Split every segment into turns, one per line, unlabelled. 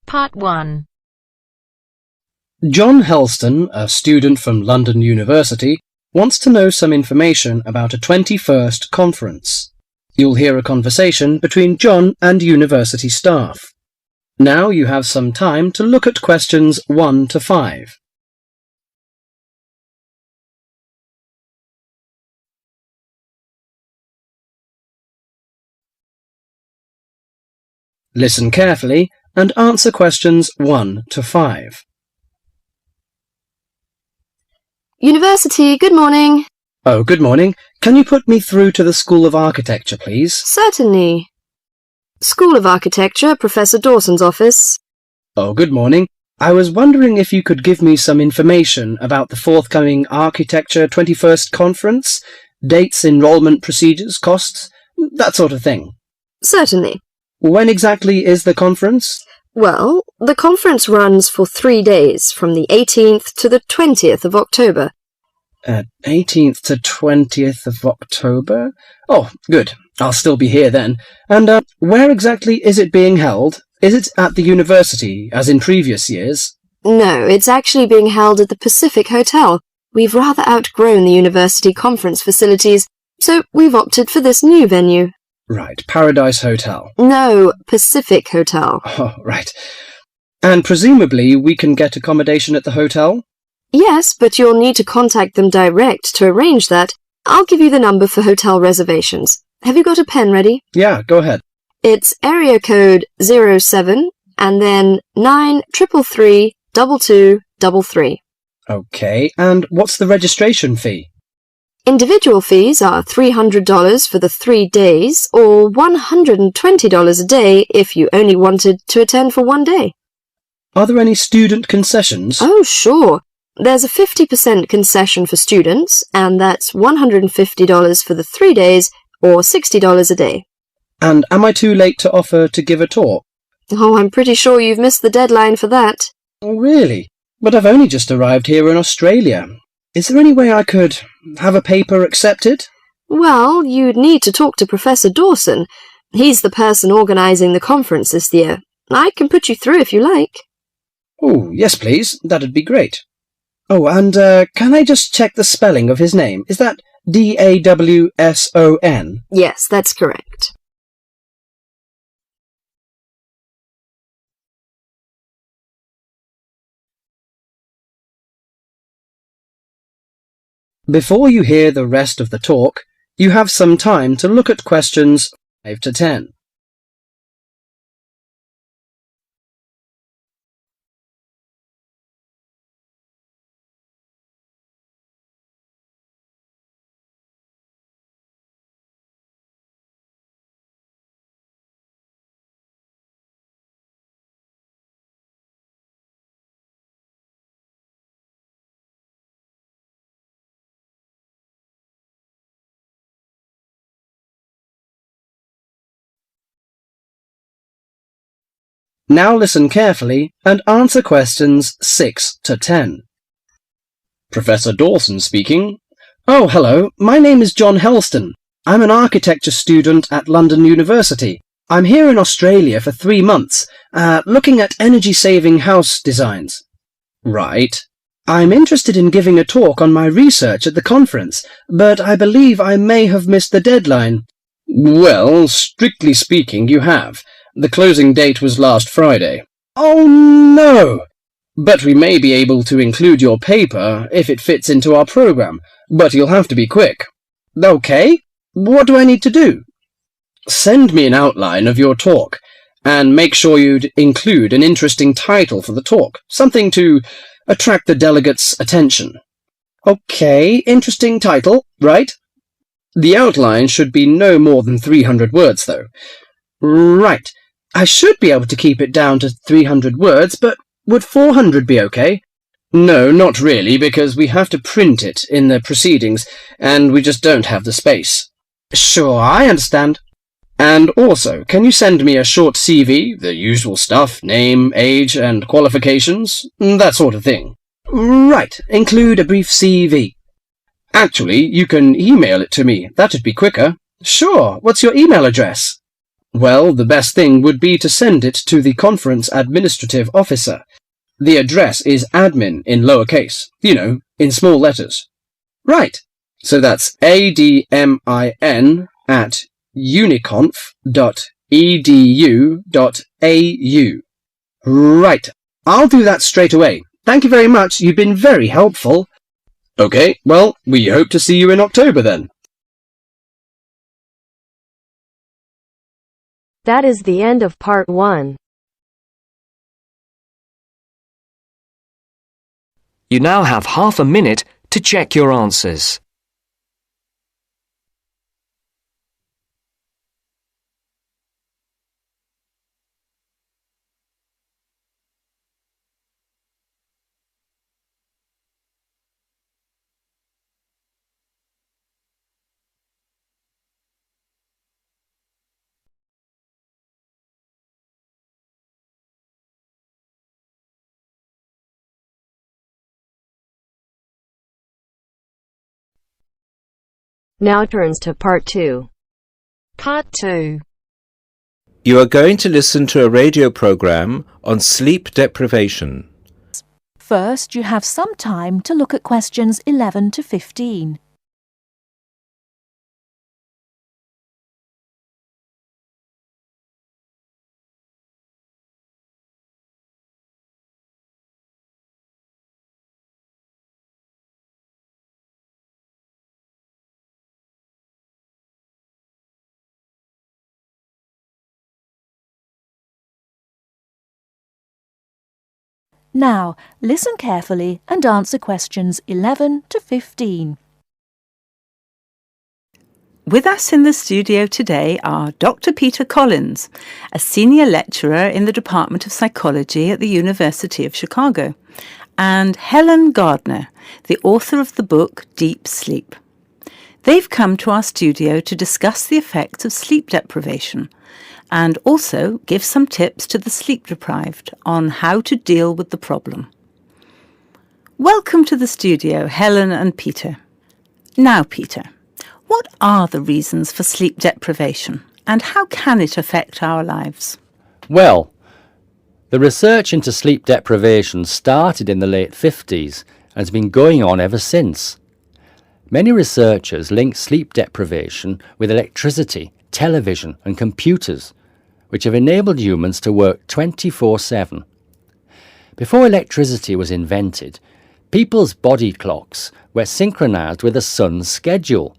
Part 1.
John Helston, a student from London University, wants to know some information about a 21st conference. You'll hear a conversation between John and university staff. Now you have some time to look at questions 1 to 5. Listen carefully and answer questions 1 to 5.
University, good morning.
Oh, good morning. Can you put me through to the School of Architecture, please?
Certainly. School of Architecture, Professor Dawson's office.
Oh, good morning. I was wondering if you could give me some information about the forthcoming Architecture 21st Conference, dates, enrolment procedures, costs, that sort of thing.
Certainly.
When exactly is the conference?
Well, the conference runs for 3 days, from the 18th to the 20th of October.
18th to 20th of October? Oh, good. I'll still be here then. And where exactly is it being held? Is it at the university, as in previous years?
No, it's actually being held at the Pacific Hotel. We've rather outgrown the university conference facilities, so we've opted for this new venue.
Right, Paradise Hotel.
No, Pacific Hotel.
Oh, right. And presumably we can get accommodation at the hotel?
Yes, but you'll need to contact them direct to arrange that. I'll give you the number for hotel reservations. Have you got a pen ready?
Yeah, go ahead.
It's area code 07 and then 933 2233.
Okay, and what's the registration fee?
Individual fees are $300 for the 3 days or $120 a day if you only wanted to attend for 1 day.
Are there any student concessions?
Oh, sure. There's a 50% concession for students, and that's $150 for the 3 days or $60 a day.
And am I too late to offer to give a talk?
Oh, I'm pretty sure you've missed the deadline for that.
Oh, really? But I've only just arrived here in Australia. Is there any way I could have a paper accepted?
Well, you'd need to talk to Professor Dawson. He's the person organising the conference this year. I can put you through if you like.
Oh, yes, please. That'd be great. Oh, and can I just check the spelling of his name? Is that D-A-W-S-O-N?
Yes, that's correct.
Before you hear the rest of the talk, you have some time to look at questions 5 to 10. Now listen carefully and answer questions 6 to 10. Professor Dawson speaking. Oh, hello. My name is John Helston. I'm an architecture student at London University. I'm here in Australia for 3 months, looking at energy-saving house designs. Right. I'm interested in giving a talk on my research at the conference, but I believe I may have missed the deadline. Well, strictly speaking, you have. The closing date was last Friday. Oh, no! But we may be able to include your paper if it fits into our program, but you'll have to be quick. Okay, what do I need to do? Send me an outline of your talk, and make sure you'd include an interesting title for the talk, something to attract the delegates' attention. Okay, interesting title, right? The outline should be no more than 300 words, though. Right. I should be able to keep it down to 300 words, but would 400 be okay? No, not really, because we have to print it in the proceedings, and we just don't have the space. Sure, I understand. And also, can you send me a short CV, the usual stuff, name, age, and qualifications, that sort of thing? Right, include a brief CV. Actually, you can email it to me. That'd be quicker. Sure. What's your email address? Well, the best thing would be to send it to the conference administrative officer. The address is admin in lowercase, you know, in small letters. Right. So that's admin@uniconf.edu.au. Right. I'll do that straight away. Thank you very much. You've been very helpful. Okay, well, we hope to see you in October then.
That is the end of part 1.
You now have half a minute to check your answers.
Now turns to part 2.
Part 2.
You are going to listen to a radio program on sleep deprivation.
First, you have some time to look at questions 11 to 15. Now, listen carefully and answer questions 11 to 15.
With us in the studio today are Dr. Peter Collins, a senior lecturer in the Department of Psychology at the University of Chicago, and Helen Gardner, the author of the book Deep Sleep. They've come to our studio to discuss the effects of sleep deprivation and also give some tips to the sleep deprived on how to deal with the problem. Welcome to the studio, Helen and Peter. Now, Peter, what are the reasons for sleep deprivation and how can it affect our lives?
Well, the research into sleep deprivation started in the late 50s and has been going on ever since. Many researchers link sleep deprivation with electricity, television and computers, which have enabled humans to work 24/7. Before electricity was invented, people's body clocks were synchronized with the sun's schedule,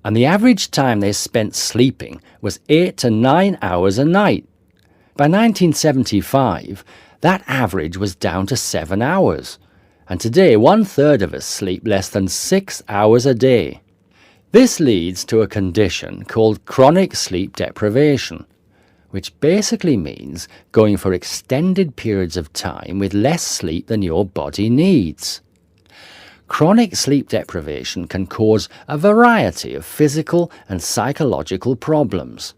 and the average time they spent sleeping was 8 to 9 hours a night. By 1975, that average was down to 7 hours, and today 1/3 of us sleep less than 6 hours a day. This leads to a condition called chronic sleep deprivation, which basically means going for extended periods of time with less sleep than your body needs. Chronic sleep deprivation can cause a variety of physical and psychological problems.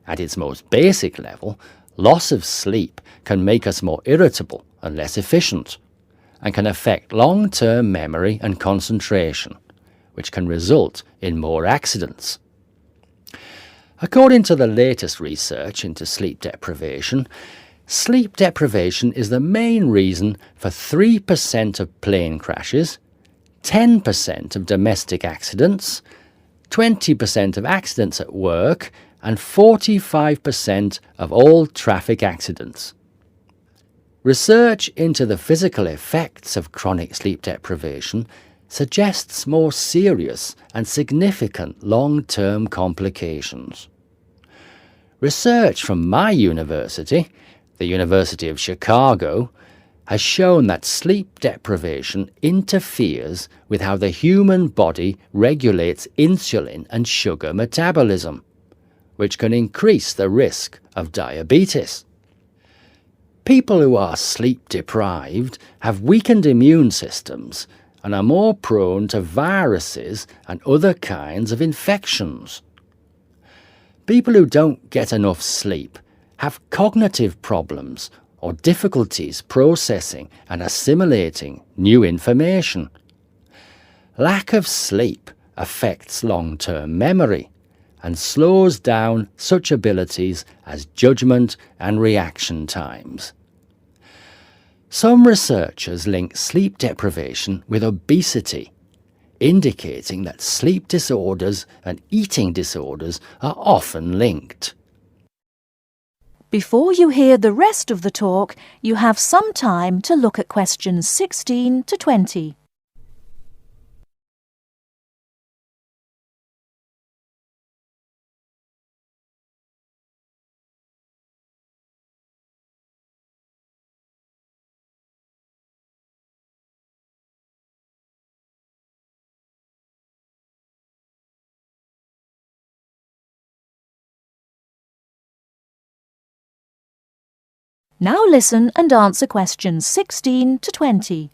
At its most basic level, loss of sleep can make us more irritable and less efficient, and can affect long-term memory and concentration, which can result in more accidents. According to the latest research into sleep deprivation is the main reason for 3% of plane crashes, 10% of domestic accidents, 20% of accidents at work, and 45% of all traffic accidents. Research into the physical effects of chronic sleep deprivation suggests more serious and significant long-term complications. Research from my university, the University of Chicago, has shown that sleep deprivation interferes with how the human body regulates insulin and sugar metabolism, which can increase the risk of diabetes. People who are sleep deprived have weakened immune systems and are more prone to viruses and other kinds of infections. People who don't get enough sleep have cognitive problems or difficulties processing and assimilating new information. Lack of sleep affects long-term memory and slows down such abilities as judgment and reaction times. Some researchers link sleep deprivation with obesity, indicating that sleep disorders and eating disorders are often linked.
Before you hear the rest of the talk, you have some time to look at questions 16 to 20. Now listen and answer questions 16 to 20.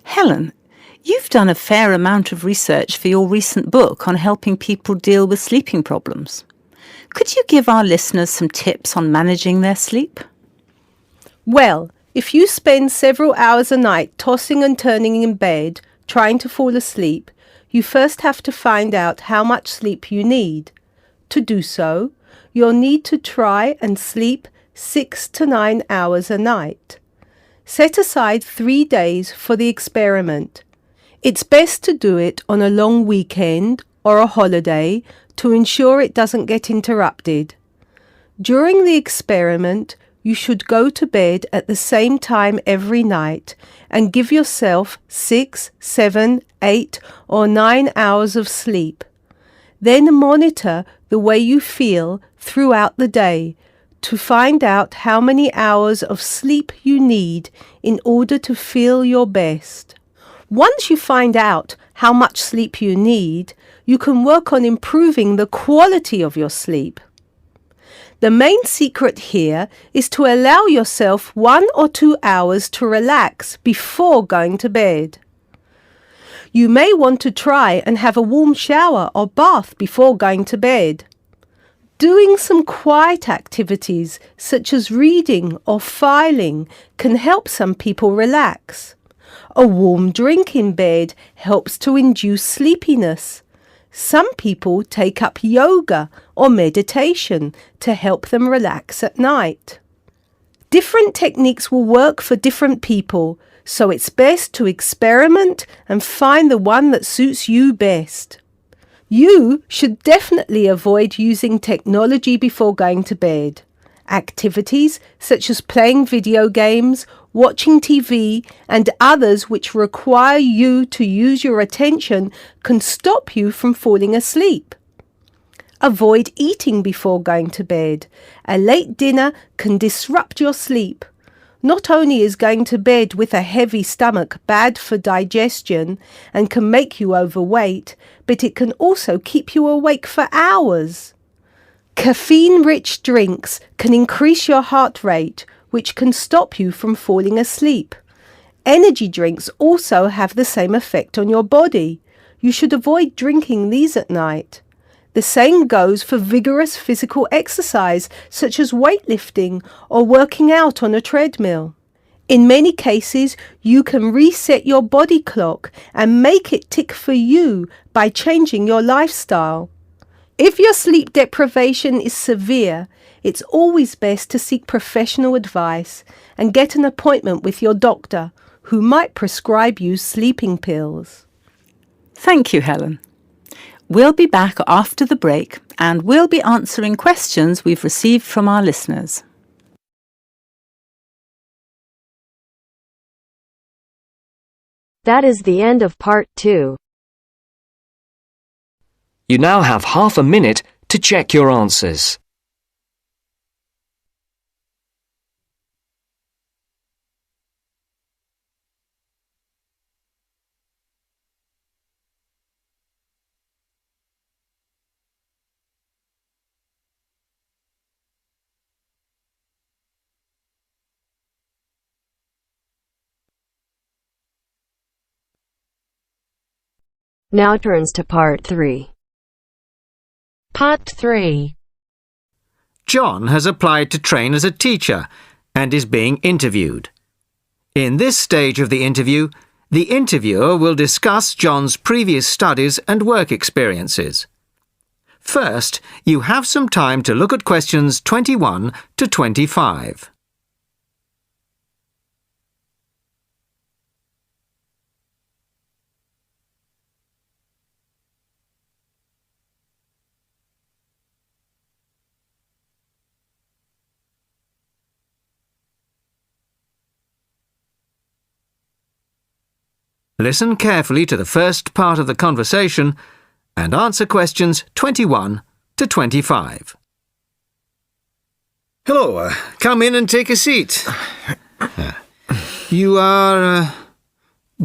Helen, you've done a fair amount of research for your recent book on helping people deal with sleeping problems. Could you give our listeners some tips on managing their sleep?
Well, if you spend several hours a night tossing and turning in bed, trying to fall asleep, you first have to find out how much sleep you need. To do so, you'll need to try and sleep 6 to 9 hours a night. Set aside 3 days for the experiment. It's best to do it on a long weekend or a holiday to ensure it doesn't get interrupted. During the experiment, you should go to bed at the same time every night and give yourself 6, 7, 8 or 9 hours of sleep. Then monitor the way you feel throughout the day to find out how many hours of sleep you need in order to feel your best. Once you find out how much sleep you need, you can work on improving the quality of your sleep. The main secret here is to allow yourself 1 or 2 hours to relax before going to bed. You may want to try and have a warm shower or bath before going to bed. Doing some quiet activities such as reading or filing can help some people relax. A warm drink in bed helps to induce sleepiness. Some people take up yoga or meditation to help them relax at night. Different techniques will work for different people, so it's best to experiment and find the one that suits you best. You should definitely avoid using technology before going to bed. Activities such as playing video games, watching TV, and others which require you to use your attention can stop you from falling asleep. Avoid eating before going to bed. A late dinner can disrupt your sleep. Not only is going to bed with a heavy stomach bad for digestion and can make you overweight, but it can also keep you awake for hours. Caffeine-rich drinks can increase your heart rate, which can stop you from falling asleep. Energy drinks also have the same effect on your body. You should avoid drinking these at night. The same goes for vigorous physical exercise such as weightlifting or working out on a treadmill. In many cases, you can reset your body clock and make it tick for you by changing your lifestyle. If your sleep deprivation is severe, it's always best to seek professional advice and get an appointment with your doctor, who might prescribe you sleeping pills.
Thank you, Helen. We'll be back after the break and we'll be answering questions we've received from our listeners.
That is the end of part 2.
You now have half a minute to check your answers.
Now turns to part 3.
Part 3.
John has applied to train as a teacher and is being interviewed. In this stage of the interview, The interviewer will discuss John's previous studies and work experiences. First, you have some time to look at questions 21 to 25. Listen carefully to the first part of the conversation and answer questions 21 to 25. Hello, come in and take a seat. You are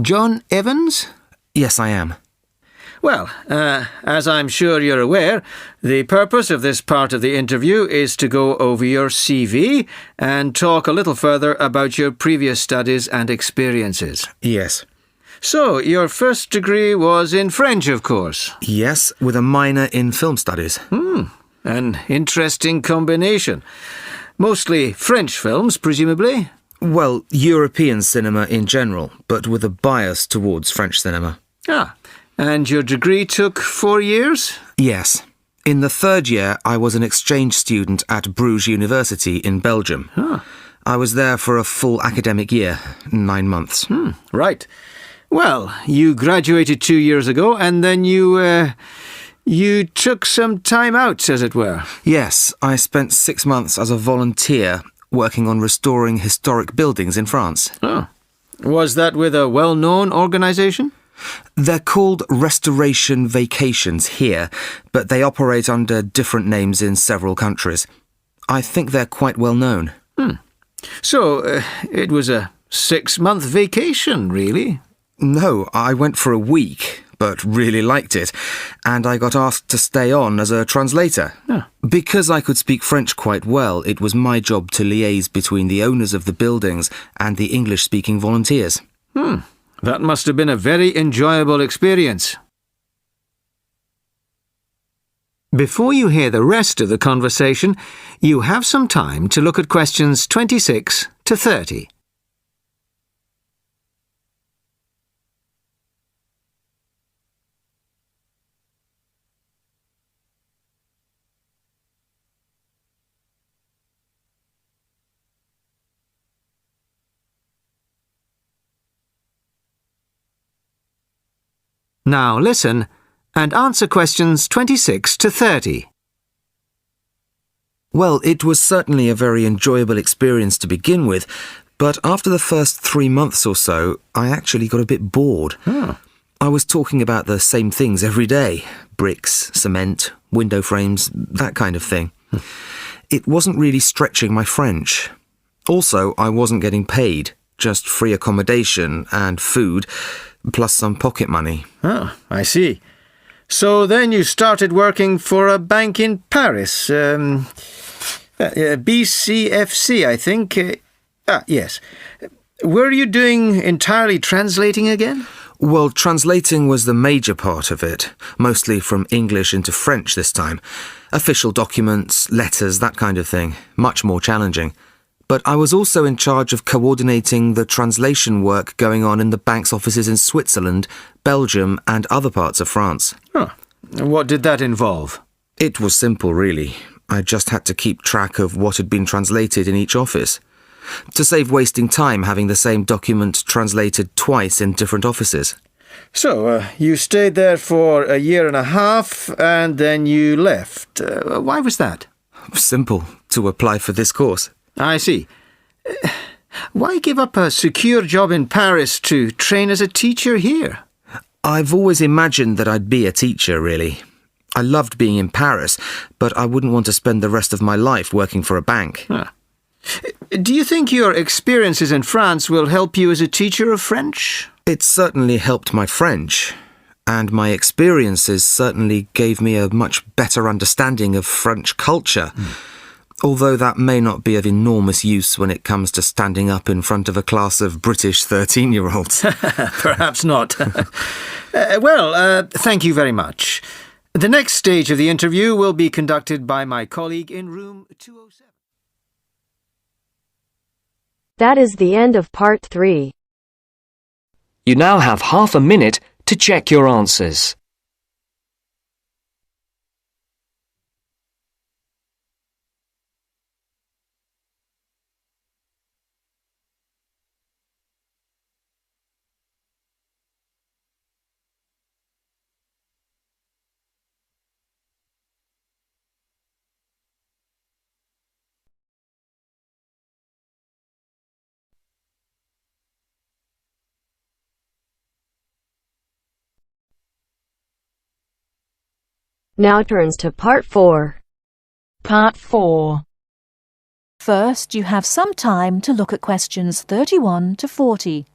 John Evans?
Yes, I am.
Well, as I'm sure you're aware, the purpose of this part of the interview is to go over your CV and talk a little further about your previous studies and experiences.
Yes.
So, your first degree was in French, of course?
Yes, with a minor in film studies.
An interesting combination. Mostly French films, presumably?
Well, European cinema in general, but with a bias towards French cinema.
And your degree took 4 years?
Yes. In the third year, I was an exchange student at Bruges University in Belgium. I was there for a full academic year, 9 months.
Right. Well, you graduated 2 years ago, and then you took some time out, as it were.
Yes, I spent 6 months as a volunteer working on restoring historic buildings in France.
Was that with a well-known organisation?
They're called Restoration Vacations here, but they operate under different names in several countries. I think they're quite well known.
So, it was a 6-month vacation, really?
No, I went for a week, but really liked it, and I got asked to stay on as a translator. Because I could speak French quite well, it was my job to liaise between the owners of the buildings and the English-speaking volunteers.
That must have been a very enjoyable experience. Before you hear the rest of the conversation, you have some time to look at questions 26 to 30. Now listen and answer questions 26 to 30.
Well, it was certainly a very enjoyable experience to begin with, but after the first 3 months or so, I actually got a bit bored. I was talking about the same things every day. Bricks, cement, window frames, that kind of thing. It wasn't really stretching my French. Also, I wasn't getting paid, just free accommodation and food, plus some pocket money.
I see. So then you started working for a bank in Paris. BCFC, I think. Yes. Were you doing entirely translating again?
Well, translating was the major part of it, mostly from English into French this time. Official documents, letters, that kind of thing. Much more challenging. But I was also in charge of coordinating the translation work going on in the bank's offices in Switzerland, Belgium, and other parts of France.
What did that involve?
It was simple, really. I just had to keep track of what had been translated in each office. To save wasting time having the same document translated twice in different offices.
So, you stayed there for a year and a half, and then you left. Why was that?
Simple. To apply for this course.
I see. Why give up a secure job in Paris to train as a teacher here?
I've always imagined that I'd be a teacher, really. I loved being in Paris, but I wouldn't want to spend the rest of my life working for a bank.
Do you think your experiences in France will help you as a teacher of French?
It certainly helped my French, and my experiences certainly gave me a much better understanding of French culture. Although that may not be of enormous use when it comes to standing up in front of a class of British 13-year-olds.
Perhaps not. Thank you very much. The next stage of the interview will be conducted by my colleague in room 207.
That is the end of part 3.
You now have half a minute to check your answers.
Now turns to Part 4.
Part 4.
First, you have some time to look at questions 31 to 40.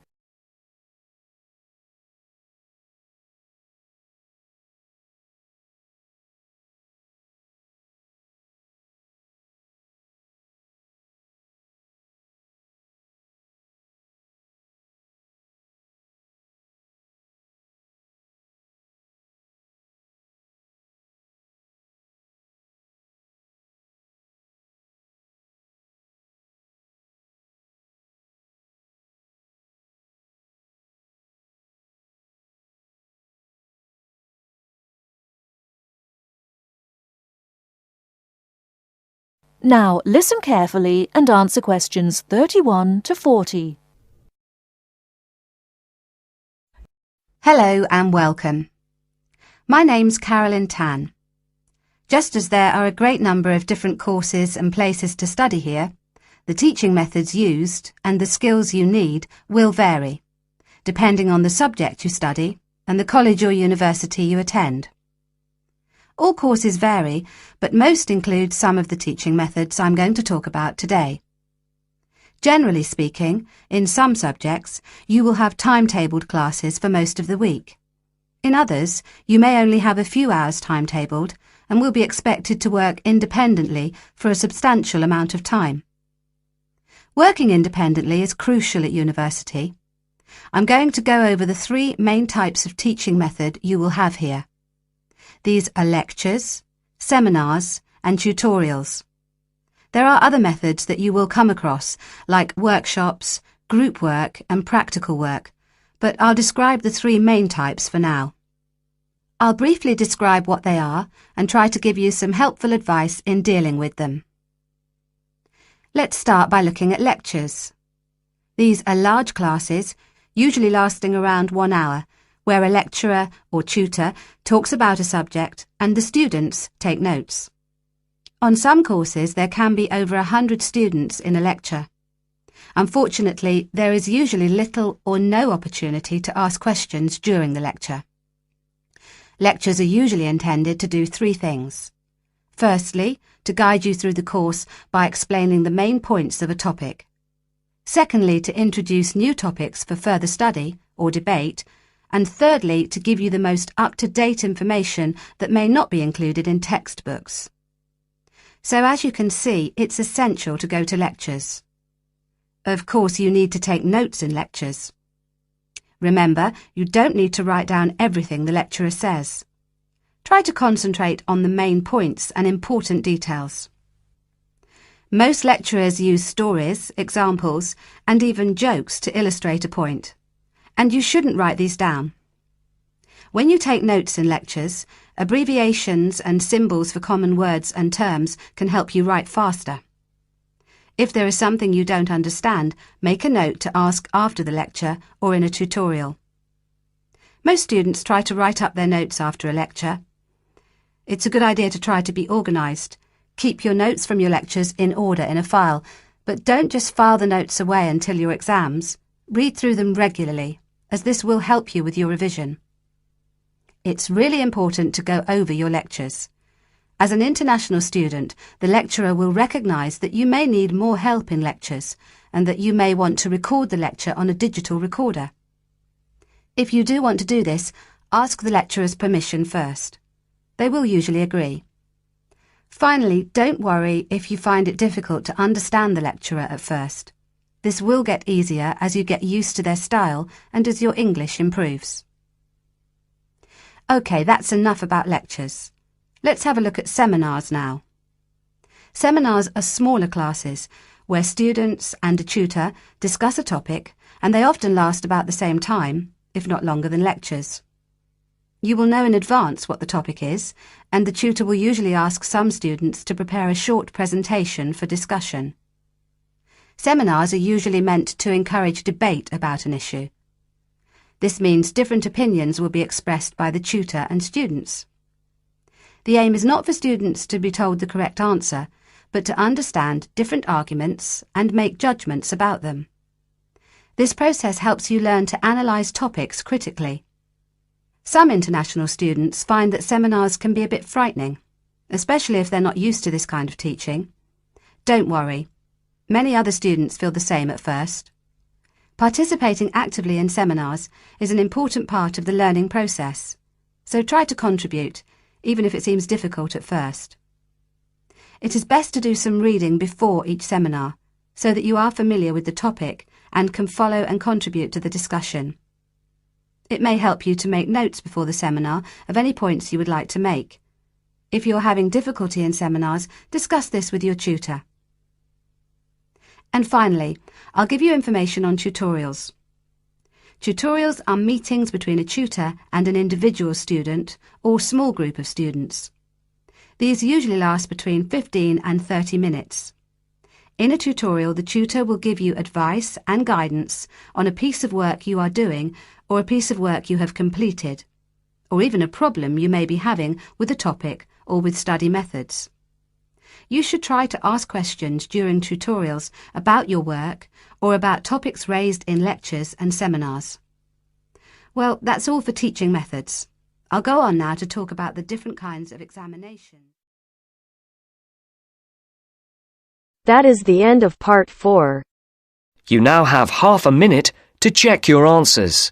Now listen carefully and answer questions 31 to 40.
Hello and welcome. My name's Carolyn Tan. Just as there are a great number of different courses and places to study here, the teaching methods used and the skills you need will vary, depending on the subject you study and the college or university you attend. All courses vary, but most include some of the teaching methods I'm going to talk about today. Generally speaking, in some subjects, you will have timetabled classes for most of the week. In others, you may only have a few hours timetabled and will be expected to work independently for a substantial amount of time. Working independently is crucial at university. I'm going to go over the 3 main types of teaching method you will have here. These are lectures, seminars, and tutorials. There are other methods that you will come across, like workshops, group work, and practical work, but I'll describe the 3 main types for now. I'll briefly describe what they are and try to give you some helpful advice in dealing with them. Let's start by looking at lectures. These are large classes, usually lasting around 1 hour, where a lecturer or tutor talks about a subject and the students take notes. On some courses there can be over 100 students in a lecture. Unfortunately, there is usually little or no opportunity to ask questions during the lecture. Lectures are usually intended to do 3 things. Firstly, to guide you through the course by explaining the main points of a topic. Secondly, to introduce new topics for further study or debate, and thirdly, to give you the most up-to-date information that may not be included in textbooks. So as you can see, it's essential to go to lectures. Of course, you need to take notes in lectures. Remember, you don't need to write down everything the lecturer says. Try to concentrate on the main points and important details. Most lecturers use stories, examples, and even jokes to illustrate a point. And you shouldn't write these down. When you take notes in lectures, abbreviations and symbols for common words and terms can help you write faster. If there is something you don't understand, make a note to ask after the lecture or in a tutorial. Most students try to write up their notes after a lecture. It's a good idea to try to be organised. Keep your notes from your lectures in order in a file, but don't just file the notes away until your exams. Read through them regularly, as this will help you with your revision. It's really important to go over your lectures. As an international student, the lecturer will recognise that you may need more help in lectures and that you may want to record the lecture on a digital recorder. If you do want to do this, ask the lecturer's permission first. They will usually agree. Finally, don't worry if you find it difficult to understand the lecturer at first. This will get easier as you get used to their style and as your English improves. OK, that's enough about lectures. Let's have a look at seminars now. Seminars are smaller classes where students and a tutor discuss a topic, and they often last about the same time, if not longer than lectures. You will know in advance what the topic is, and the tutor will usually ask some students to prepare a short presentation for discussion. Seminars are usually meant to encourage debate about an issue. This means different opinions will be expressed by the tutor and students. The aim is not for students to be told the correct answer, but to understand different arguments and make judgments about them. This process helps you learn to analyse topics critically. Some international students find that seminars can be a bit frightening, especially if they're not used to this kind of teaching. Don't worry. Many other students feel the same at first. Participating actively in seminars is an important part of the learning process, so try to contribute, even if it seems difficult at first. It is best to do some reading before each seminar, so that you are familiar with the topic and can follow and contribute to the discussion. It may help you to make notes before the seminar of any points you would like to make. If you're having difficulty in seminars, discuss this with your tutor. And finally, I'll give you information on tutorials. Tutorials are meetings between a tutor and an individual student or small group of students. These usually last between 15 and 30 minutes. In a tutorial, the tutor will give you advice and guidance on a piece of work you are doing or a piece of work you have completed, or even a problem you may be having with a topic or with study methods. You should try to ask questions during tutorials about your work or about topics raised in lectures and seminars. Well, that's all for teaching methods. I'll go on now to talk about the different kinds of examination.
That is the end of part 4.
You now have half a minute to check your answers.